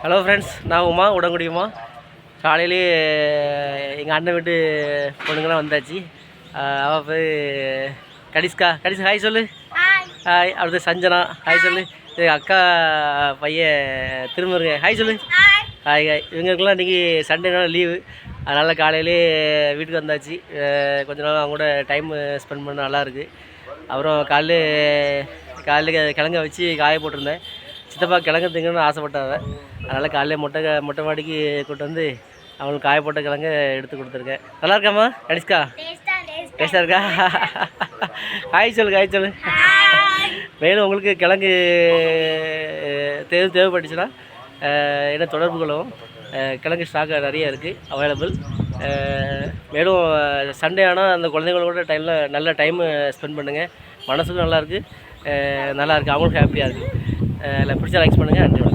Hello friends, நான் உமா உடங்குடியுமா. காலையிலேயே எங்கள் அண்ணன் வீட்டு பொண்ணுங்களாம் வந்தாச்சு. அவள் போய் கடிஸ்கா ஹாய் சொல்லு. ஹாய். அடுத்து சஞ்சனா ஹாய் சொல்லு. இது அக்கா பையன் திருமுருங்க ஹாய் சொல்லு. Hi hi. இவங்களுக்கெல்லாம் இன்றைக்கி சண்டேனால லீவு, அதனால் காலையிலே வீட்டுக்கு வந்தாச்சு. கொஞ்ச நாள் அவங்க கூட டைம் ஸ்பெண்ட் பண்ண நல்லாயிருக்கு. அப்புறம் காலையில் கிழங்க வச்சு காய போட்டிருந்தேன். சித்தப்பா கிழங்கு திங்கணும்னு ஆசைப்பட்டாங்க, அதனால் காலையில் மொட்டை மாடிக்கு கூப்பிட்டு வந்து அவங்களுக்கு காய போட்ட கிழங்க எடுத்து கொடுத்துருக்கேன். நல்லா இருக்காம்மா கனிஷ்கா? டேஸ்ட்டாக இருக்கா? ஹாய் சொல்லு. மேலும் உங்களுக்கு கிழங்கு தேவைப்பட்டுச்சுன்னா என்ன தொடர்பு கொள்ளவும். கிழங்கு ஸ்டாக் நிறைய இருக்குது, அவைலபிள். மேலும் சண்டே ஆனால் அந்த குழந்தைங்களோட நல்ல டைமு ஸ்பெண்ட் பண்ணுங்கள். மனசுக்கும் நல்லாயிருக்கு, அவங்களுக்கும் ஹாப்பியாக இருக்குது. இல்லை பிடிச்சா லைக்ஸ் பண்ணுங்கள். நன்றி.